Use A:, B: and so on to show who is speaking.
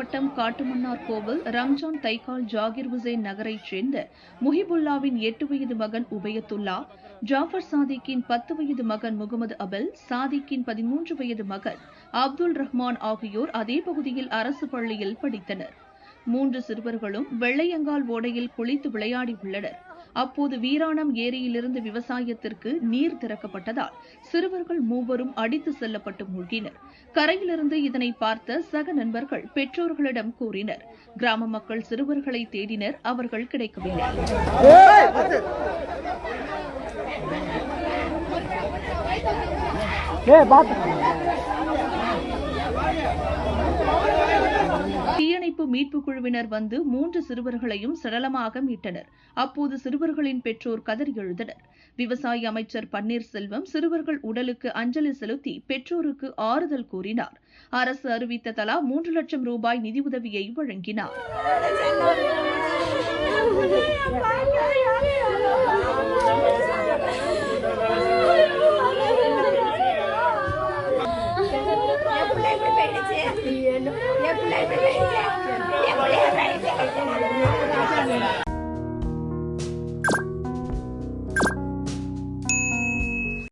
A: மாவட்டம் காட்டுமன்னார் கோவில் ரம்ஜான் தைக்கால் ஜாகிர் ஹுசேன் நகரைச் சேர்ந்த முஹிபுல்லாவின் 8 வயது மகன் உபயத்துல்லா, ஜாஃபர் சாதிக்கின் 10 வயது மகன் முகமது அபல், சாதிக்கின் 13 வயது மகன் அப்துல் ரஹ்மான் ஆகியோர் அதே பகுதியில் அரசு பள்ளியில் படித்தனர். 3 சிறுவர்களும் வெள்ளையங்கால் ஓடையில் குளித்து விளையாடியுள்ளனர். அப்போது வீராணம் ஏரியிலிருந்து விவசாயத்திற்கு நீர் திறக்கப்பட்டதால் சிறுவர்கள் மூவரும் அடித்து செல்லப்பட்டு மூழ்கினர். கரையிலிருந்து இதனை பார்த்த சக நண்பர்கள் பெற்றோர்களிடம் கூறினர். கிராம மக்கள் சிறுவர்களை தேடினர். அவர்கள் கிடைக்கவில்லை. தீயணைப்பு மீட்புக் குழுவினர் வந்து 3 சிறுவர்களையும் சடலமாக மீட்டனர். அப்போது சிறுவர்களின் பெற்றோர் கதறி எழுந்தனர். விவசாய அமைச்சர் பன்னீர்செல்வம் சிறுவர்கள் உடலுக்கு அஞ்சலி செலுத்தி பெற்றோருக்கு ஆறுதல் கூறினார். அரசு அறிவித்த தலா 3 லட்சம் ரூபாய் நிதியுதவியை வழங்கினார்.